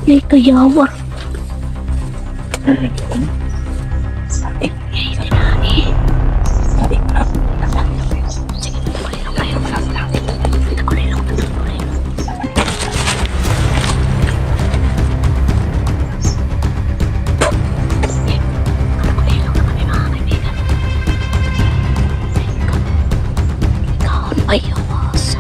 Ay, kayawa. Ay, awas.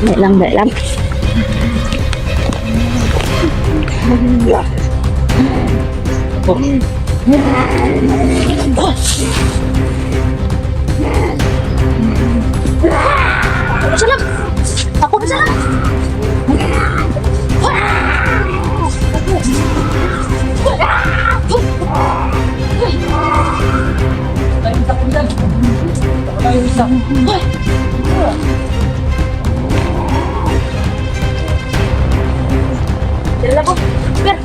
Dali lang, dali lang. Bisa lang. Ako bisa lang. Dala po. Per,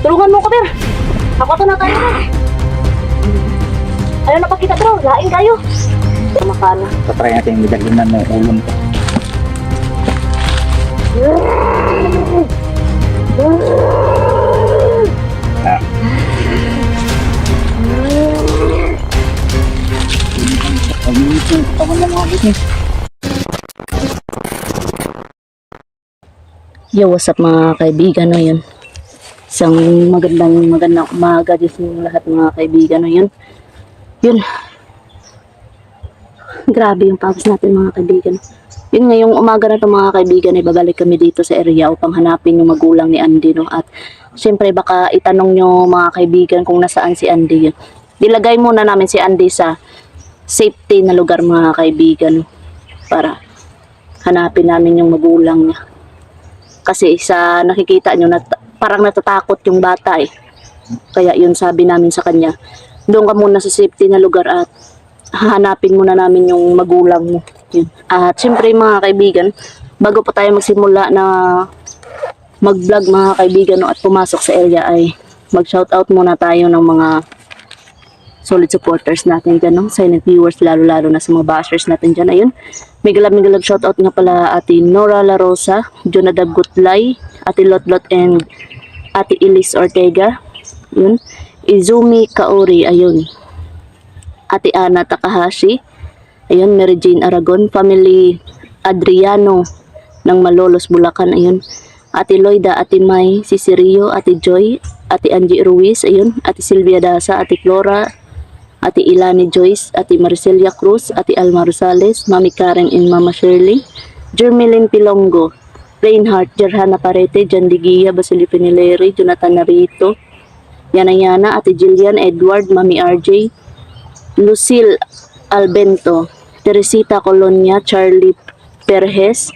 tulungan mo ko, Per. Ako to na tayo, Per. Ayaw na pakita, bro. Lain kayo. Makana. Patry natin yung bidagdagan ng ulong ko. Yo, what's up mga kaibigan, no yun? Isang magandang umaga din sa lahat mga kaibigan, no yun? Yun. Grabe yung pagos natin mga kaibigan. Yun ngayong umaga na to mga kaibigan, ay babalik kami dito sa area upang hanapin yung magulang ni Andy, no? At syempre baka itanong nyo mga kaibigan kung nasaan si Andy yun. Dilagay muna namin si Andy sa safety na lugar mga kaibigan, no? Para hanapin namin yung magulang niya. Kasi sa nakikita nyo, parang natatakot yung bata eh. Kaya yun sabi namin sa kanya, doon ka muna sa safety na lugar at hahanapin muna namin yung magulang mo. Yun. At syempre mga kaibigan, bago pa tayo magsimula na mag-vlog mga kaibigan, no, at pumasok sa area ay mag-shoutout muna tayo ng mga solid supporters natin dyan, no? Silent viewers, lalo-lalo na sa mga bashers natin dyan. Ayun, migalab shoutout nga pala Ate Nora La Rosa, Jonadab Gutlay, Ate Lotlot and Ate Elise Ortega. Yun, Izumi Kaori, ayun. Ate Ana Takahashi, ayun, Mary Jane Aragon, Family Adriano ng Malolos, Bulacan, ayun. Ate Loida, Ate May, Cicirio, Ate Joy, Ate Angie Ruiz, ayun. Ate Silvia Dasa, Ate Flora, Ate Ilani Joyce, Ate Maricelia Cruz, Ate Alma Rosales, Mami Karen and Mama Shirley, Jermeline Pilongo, Reinhardt, Jerhana Parete, Jan Ligia, Basili Pinileri, Jonathan Narito, Yana, Ate Jillian Edward, Mami RJ, Lucille Albento, Teresita Colonia, Charlie Perez,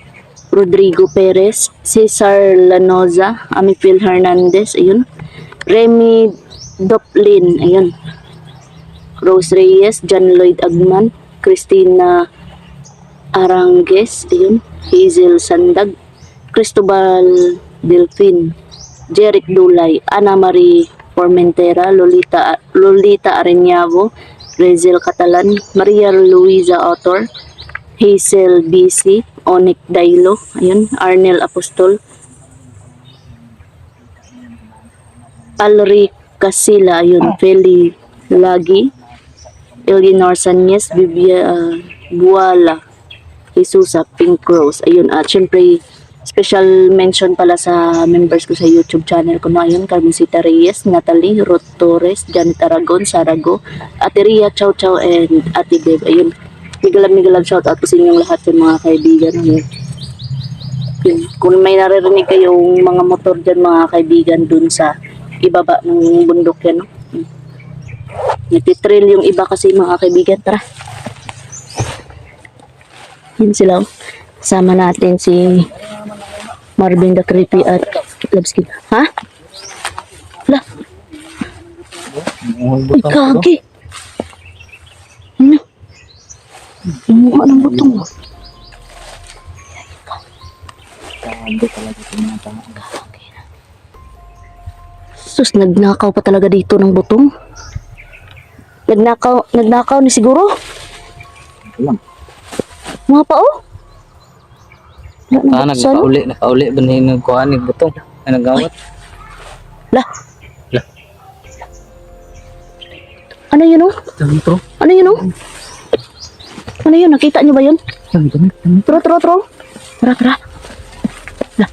Rodrigo Perez, Cesar Lanoza, Amifil Hernandez, ayun, Remy Doplin, ayun, Rose Reyes, John Lloyd Agman, Christina Arangues, ayun, Hazel Sandag, Cristobal Delfin, Jeric Dulay, Ana Marie Formentera, Lolita Areñavo, Rezel Catalan, Maria Luisa Autor, Hazel BC, Onik Dailo, ayun, Arnel Apostol, Alri Casila, ayun, Feli Lagi, Eleanor Sanyes, Buala, Jesusa, Pink Rose, ayun. At syempre special mention pala sa members ko sa YouTube channel ko na, ayun, Carmencita Reyes, Natalie, Ruth Torres, Janet Aragon, Sarago, Ate Ria Chow Chow and Ate Beb, ayun. Migalab shout out po sa inyong lahat yung mga kaibigan. Ayun. Kung may naririnig kayong mga motor dyan mga kaibigan dun sa ibaba ng bundok yan, no? Nagtitrail yung iba kasi mga kaibigan. Tara. Yun sila. Sama natin si Marvin the Creepy at Labskin. Ha? Wala. Uy, kagi. Ano? Mukha ng butong. Kagi talaga tumatama. Sus, nagnakaw pa talaga dito ng butong. Nagnakaw ni siguro. Lang. Mga pa oh. Wala na buksan, no? Nakauli ba ni nagkuhan ni butong? Ay nagawat? Lah, Lah. ano yun, oh? Tro. Ano yun, oh? Ano yun? Nakita niyo ba yun? Dami. Tro. Tara. Lah.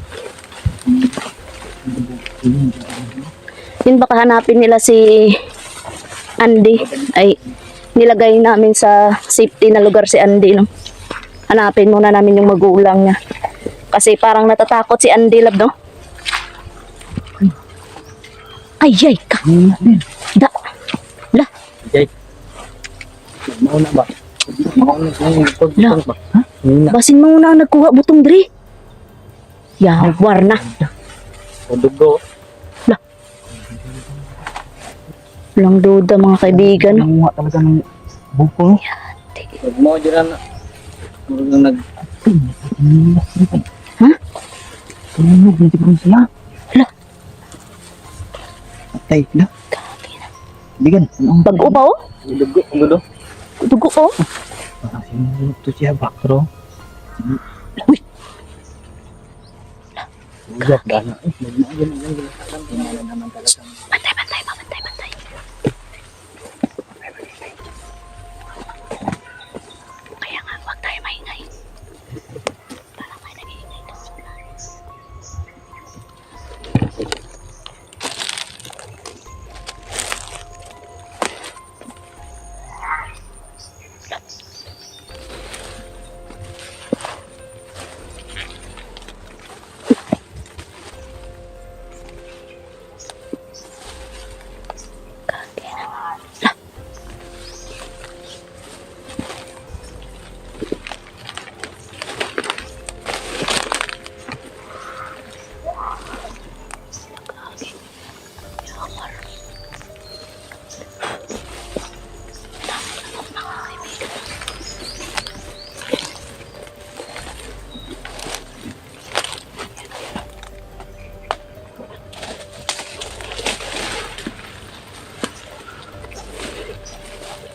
Yun baka hanapin nila si Andy. Ay, nilagay namin sa safety na lugar si Andy, no? Hanapin muna namin yung magulang niya. Kasi parang natatakot si Andy, love, no? Ay, ka. Da. Lah. Jay. Mauna ba? Mauna Lah. ba? Ha? Nina. Basin mo na nagkuha butong diri. Yawar na. Dugo. Walang duda, mga kaibigan, no? Nanguha talaga ng buko. Huwag mo dyan na. Nag... Ha? Tumunog, hindi ko sila. Lah. Patay na. Bigan. Bago pa, oh? Dugo. Dugo, oh? Sinunod to siya bakro. Uy. Ugap dana. Bantay. Kaya nga, huwag tayo maingay. Parang may nag-iingay daw.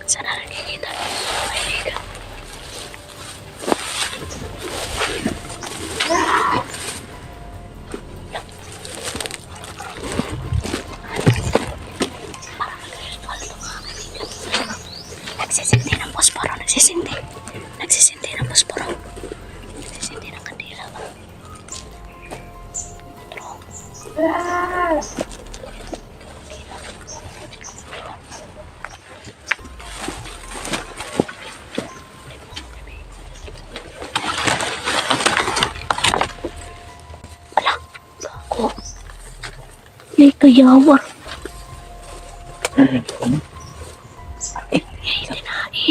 Sana nakikita niyo mga kaibigan. Parang nag-ritual ito, mga kaibigan. Nagsisinti ng posporo. Nagsisinti ng posporo. Nagsisinti ng kandila. Yay, kayawar. Yay, tinai.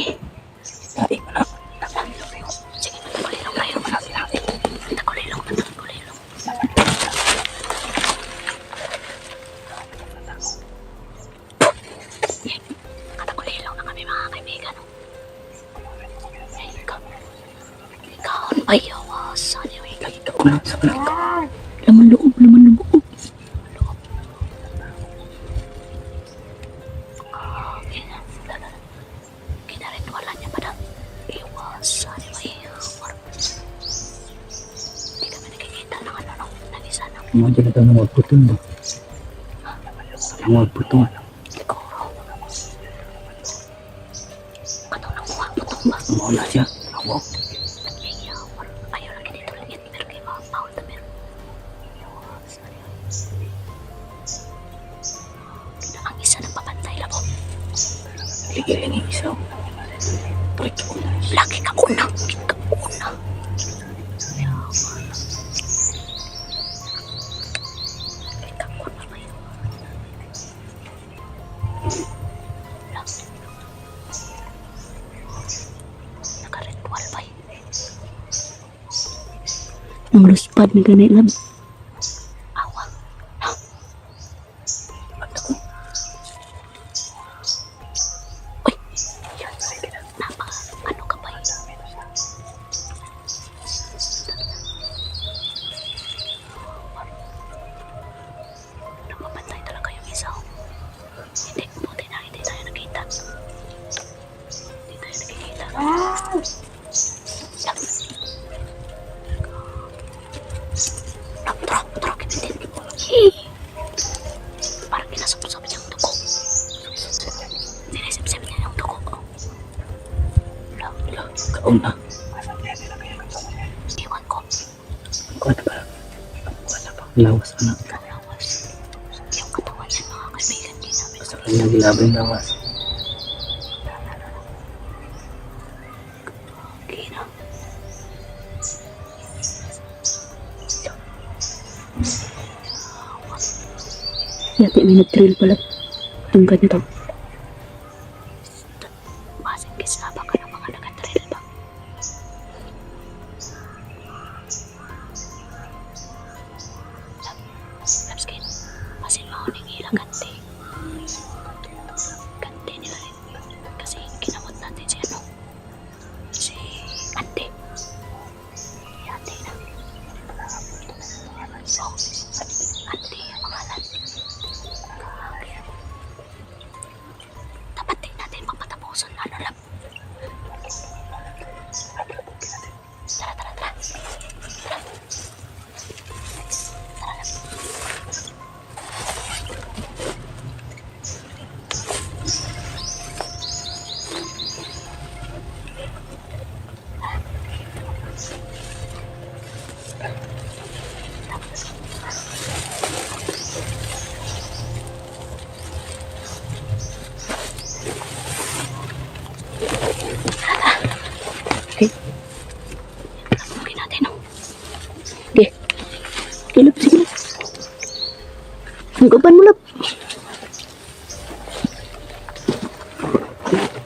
Sige, matagulilong kayo. Matagulilong. Yay, matagulilong na kami, mga kaibigan. Yay, ikaw. Ay, awasan. Laman loob. Kinaritwalan niya pa na iwasan. Hindi kami nakikita ng ng isa ng Mga dyan ito ng magputong ba? Ang magputong. siguro. Katulong mo ang butong ba? Mauna siya. Ako. Yayawar. Ayaw lagi dito lang yan. Pero kayo mga bawal na meron. Ang isa ng papantay labo. Ligilin yung isa. Parik ako na. Lagi ka una. Naka-ritual ba yun? Ang luspad na ganit lang. Awang. Uy! Yan. Ano ka ba yun? Napapantay talaga yung isa. Hindi, buti na hindi tayo nakita. Hindi tayo nakikita. Kaon na. Iwan ko. Kuha na ba? Kuha na ba? Lawas na. Lawas. Yung katawan niya mga kaibigan din namin. Sa kanya gilabay yung lawas. Okay na. Yati may nag-drill pala. Yung ganito. Masing kisaba ka ng mga nag-drill ba? Lapskin, masin mahuning ilang ganti. Ganti nila rin. Kasi kinamot natin si ano. Si Ate. Ate na. Oh, Ate ang pangalan. Dapat din natin magpatapusan na lab. Tara, tara, tara. Tara. Tara lab. Okay natin, no? Okay. Kilap, sige. Hanggapan mo, lap.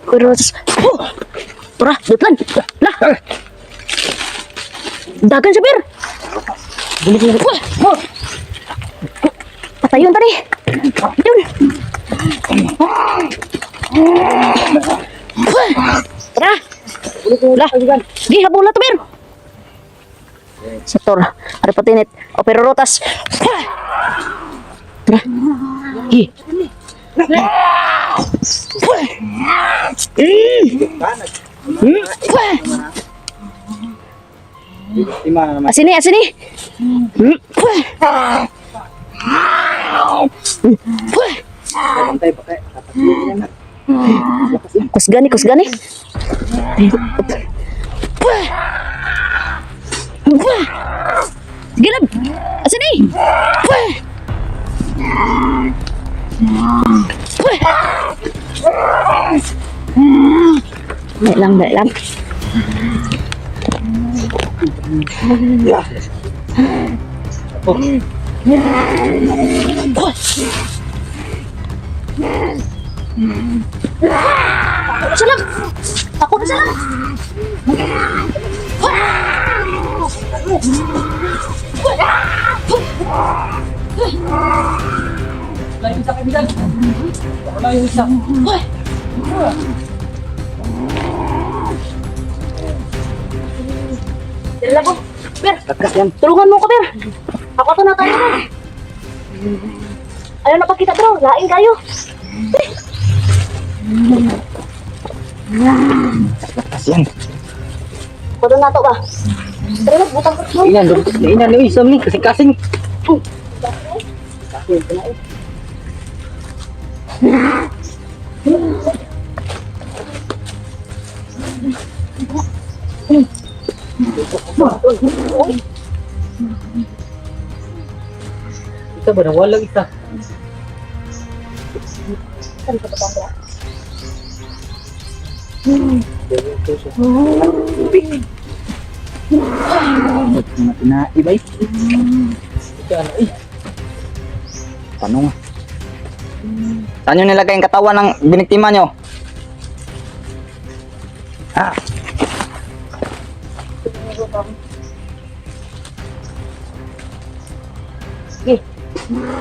Terus. Oh! Tara, dutlan. Lah. Dagan siya, Bir. Oh! Patayon tadi. Yun. Tara. Lah. Di, habula to, Bir. Sektor. Ada patinit. Opero rotas. Tara. Hi. Asini, asini. Pantay pakai. Kusgani, kusgani. Gilab. Asini. Baik lang, baik lang. Takut na salam. Takut na salam. Lain isa kaibigan. Lain isa. Dala ko. Bir, Lakas yan. tulungan mo ko, Bir. Ako to na tayo, Bir. Ayaw na pagkita, bro. Lain kayo. Lakas yan. Ako to na to ba? Tara na, butang ko. Inan, inan ni isam ni kasing-kasing. Kita ba nawala isa? Na ibay. Tanong. Saan nyo nilagay yung katawan ng biniktima nyo? Ah.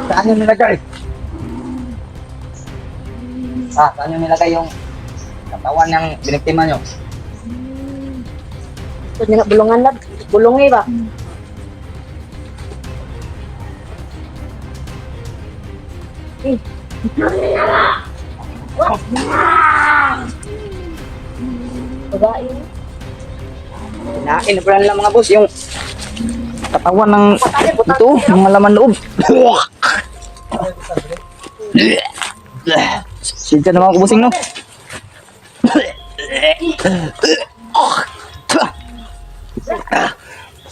Saan nyo nilagay? Saan nyo nilagay yung katawan ng biniktima nyo? Ito nga bulungan lab. Bulungi ba? Babae. Kinain na lang mga boss yung katawan ng ito, mga laman loob. Sige naman ako busing no.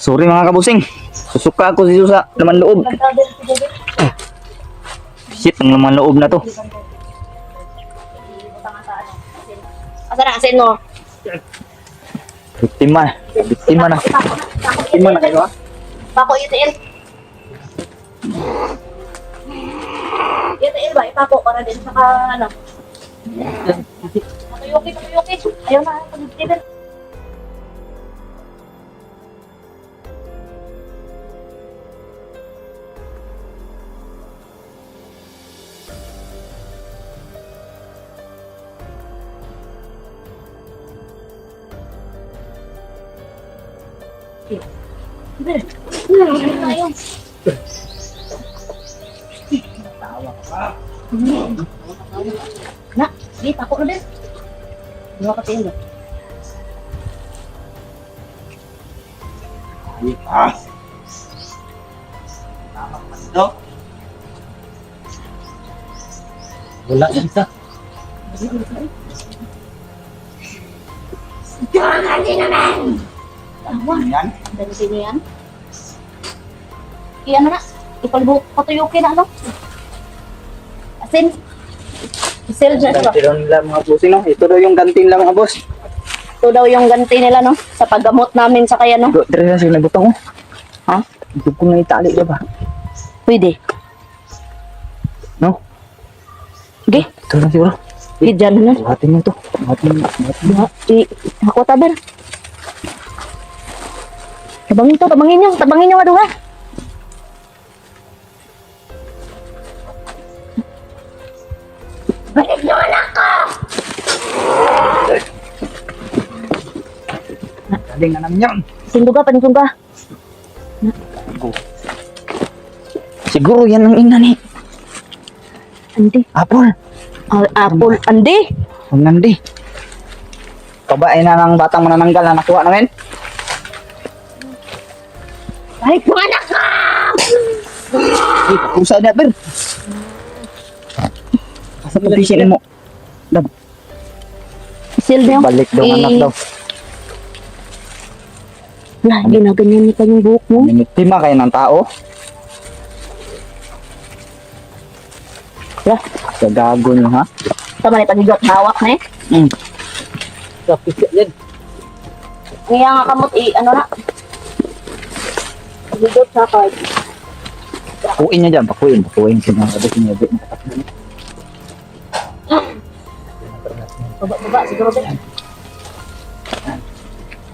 Sorry mga kabusing. Susuka ako dito sa laman loob. Shit, ang laman loob na to. Asa na asin mo? Biktima. Biktima na. Biktima na kayo ha? Pako itiin. Itiin ba? Ipako para din saka ano. Katuyuki. Ayaw na. Pag-itin. Na, di tako na din. Dua ka tingin. Wala isa. Yan. Dari sini yan. Iyan na. Ipalbo patuyukin na ano. Asin. Isil dyan ba? Ganti daw nila mga bossing no. Ito daw yung ganti nila mga boss. Ito daw yung ganti nila no. Sa paggamot namin sa kaya no. Dire na sila butang oh. Ha? Ito ko na itali diba? Ba? Pwede. No? Sige. Ito na siguro. Sige dyan na. Buhatin mo to. Buhatin mo. Ako tabar. Tabangin nyo nga duha. Balik nyo anak ko! Galing na namin yan. Sinduga, pansunga. Siguro yan ang ina ni Andi. Apple. Apple. Andi. Ang nandi. Kabae na ng batang manananggal na nakuha namin. Balik nyo anak ko! Ay, kusa na ber. Asa pa bisin mo? Dab. Isil nyo. Balik daw anak daw. Lah, ginaganyan niyo pa yung buhok mo. Minitima kayo ng tao. Lah, Sa gago nyo ha. tama na itagigot hawak na eh. Kapit yan. Ngayon nga kamot ano na. Tagigot sa card. Pakuin niya dyan. Pakuin. Sinabot niya. Baba, siguro din.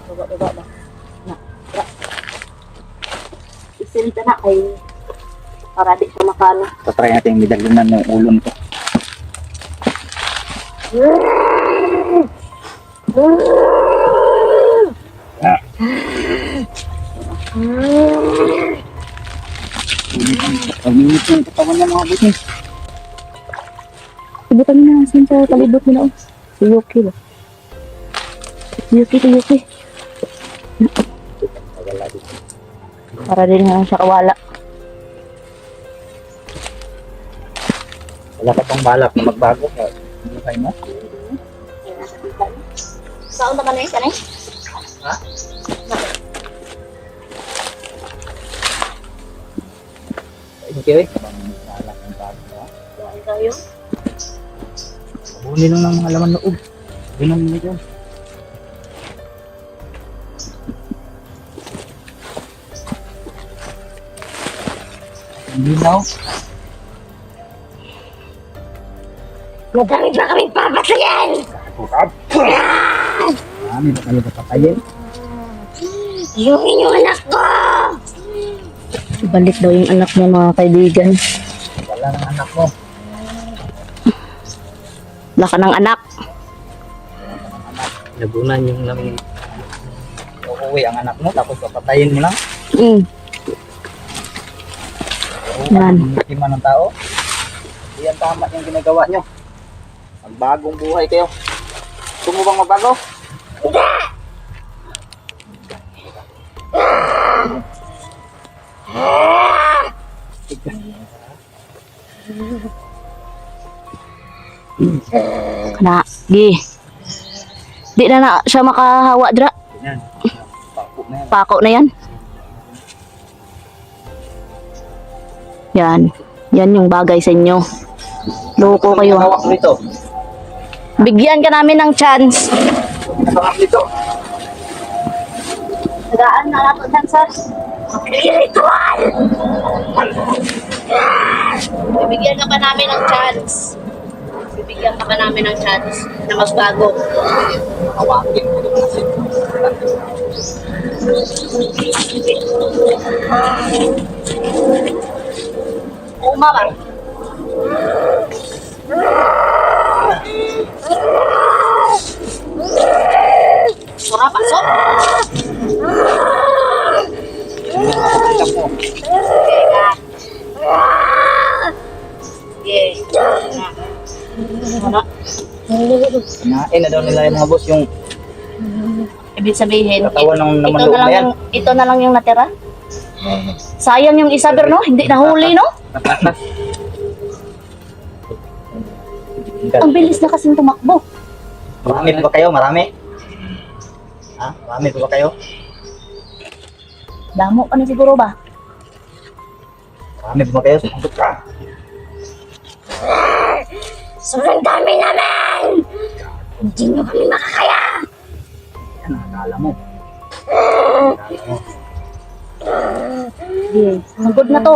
Baba ba? Na. Isilita na kay para di siya makano. Tatry natin yung medalyonan ng ulo nito. Ah. Pag-init yung katawan niya mga buti. Ibutan mo na asin sa palibot mo na. Si Yuki ba? Yuki. Para din nga siya kawala. Wala ka pang balak na magbago. Ano kayo mo? Saan naman na yun? Kanay? Ha? Hindi eh. Balak ng bago. Kuhaan kayo. Bunin lang ng mga laman loob. Binom nila dyan. Hindi na ako. Madami pa kami papatayin! Marami ba kayo papatayin? Yung inyong anak ko! Balik daw yung anak mo mga kaibigan. Wala ng anak mo. Wala ka ng anak. Nabunan yung namin. Uuwi ang anak mo tapos papatayin mo lang. Yan. Biktima ng tao. Iyan tama yung ginagawa nyo. Magbagong buhay kayo. Gusto mo bang magbago? Kana, gi. Di na siya makahawa dra. Yan. Pako na yan. Pako na yan. Yan. Yan yung bagay sa inyo. Loko kayo. Hawak mo ito. Bigyan ka namin ng chance. Hawak mo ito. Tagaan na ako dyan, sir. Spiritual! Bibigyan ka pa namin ng chance. Bibigyan ka pa namin ng chance na magbago. Hawakin mo ito kasi. Uma ba? Sura, pasok. Kita mo. Okay ka. Okay. Ano? Kinain na daw nila yung mga boss yung Ibig sabihin, katawan ng ito naman na loob lang na yan. ito na lang yung natira. Sayang yung isa, pero no? Hindi nahuli, no? Ang bilis na kasing tumakbo. Marami pa ba kayo? Marami? Ha? Marami pa ba kayo? Damo pa na siguro ba? Marami pa ba kayo? Sumunod ka. Sobrang dami naman! Hindi nyo kami makakaya! Yan ang akala mo. Akala mo. Sige, magod na to.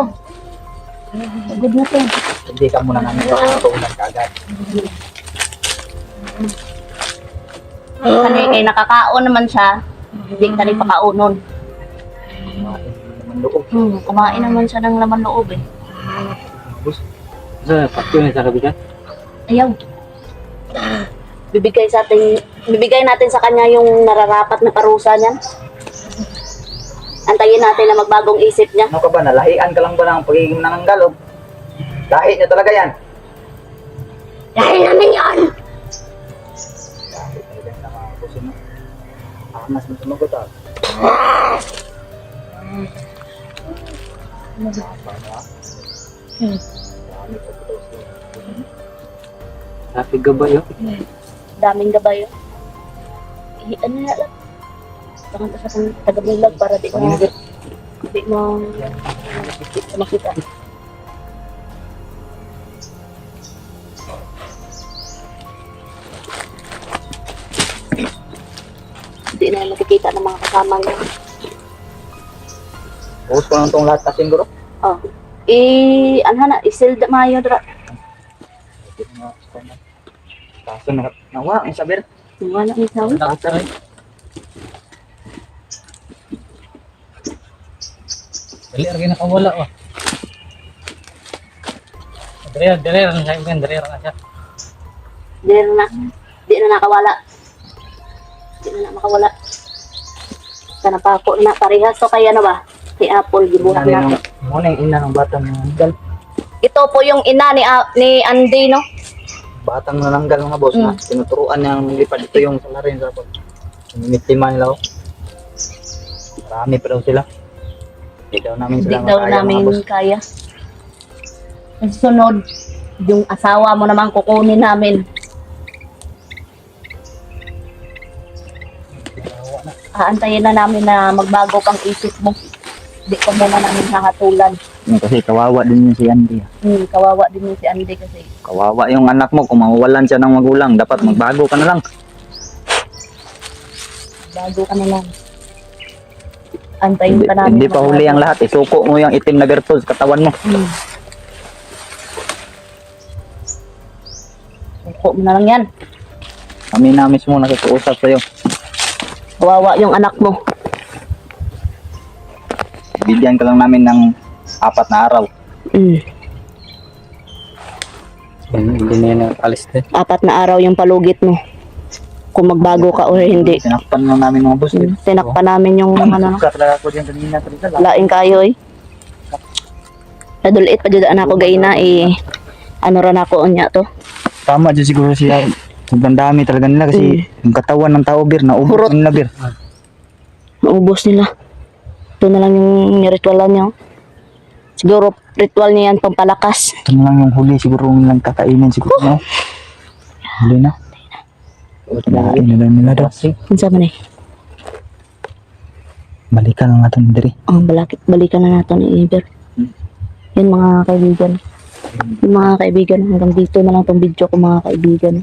Magod na to. Hindi ka muna namin makakatuunan kaagad. Kaya nakakaon naman siya, hindi ka rin pakaunon. Kumain naman loob. Kumain naman siya ng laman loob eh. Boss, sa patyo na sa kabigat? Ayaw. Bibigay natin sa kanya yung nararapat na parusa niya. Antayin natin na magbagong isip niya. Ano ka ba? Nalahian ka lang ba ng pagiging nananggalog? Lahi niya talaga yan. Dahil namin yun! Lahi talaga yan sa mga puso mo. Angas mo sumagot ah. Sabi ka ba yun? Daming gabayo. Ano na lang. Tangan ka sa taga-vlog para di mo makita. Hindi na nakikita ng mga kasama niya. Buhos ko lang itong lahat kasi siguro. Oh. Ano na, isil mayo dra. Kaso nawa, ang sabi rin. Wala ni sawi. Dali lagi nakawala oh. Dali lang siya kan, dali lang siya. Di na nakawala. Di na makawala. Kana pa ako na parehas to kaya na ba? Si Apple gibuhat natin. Muna yung ina ng batang nananggal. Ito po yung ina ni Andy, no? Batang nananggal mga boss na tinuturuan niya ng lipad. Ito yung salarin sa po. Minitiman nila oh. Marami pa daw sila. Hindi daw namin Hindi sila daw makaya mga namin boss. kaya. Ang sunod, yung asawa mo naman kukunin namin. Aantayin na namin na magbago kang isip mo. Hindi ko muna namin hahatulan. Kasi kawawa din yun si Andy. Kawawa din yung si Andy kasi. Kawawa yung anak mo. Kung mawawalan siya ng magulang, dapat magbago ka na lang. Bago ka na lang. Antayin Hindi, pa namin. hindi pa huli ang lahat. Isuko mo yung itim na gertos sa katawan mo. Suko mo na lang yan. Kami na mismo nakikiusap sa'yo. Kawawa yung anak mo. Bigyan ka lang namin ng 4 na araw. Hindi na yan alis din. 4 na araw yung palugit mo. Kung magbago ka o hindi. Tinakpan lang namin mga boss. Tinakpan namin yung ano. Suka talaga ako dyan kanina. Laing kayo eh. Nadulit pa dyan ako gaina eh. Ano rin ako unya to. Tama dyan siguro siya. Sobrang dami talaga nila kasi yung katawan ng tao bir, naubos Hurot. nila bir. Naubos nila. Ito na lang yung ritualan niya. Siguro ritual niya yan pampalakas. Ito na lang yung huli siguro nilang kakainin siguro. No? Huli na. Kinain na lang nila daw. Unsa man eh. Balikan lang natin diri. Balikan na natin ni Iber. Yun mga kaibigan. Yung mga kaibigan, hanggang dito na lang tong video ko mga kaibigan.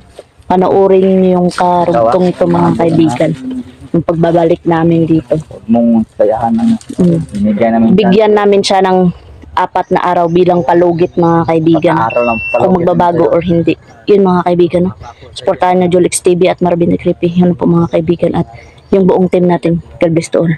Panoorin niyo yung karugtong ito mga kaibigan. Yung pagbabalik namin dito. Huwag mong sayahan ng binigyan namin. Bigyan namin siya ng 4 na araw bilang palugit mga kaibigan. Araw lang Kung magbabago or hindi. Yun mga kaibigan. No? Supportahan nyo Julix TV at Marvin the Creepy. Yun po mga kaibigan. At yung buong team natin. God bless to all.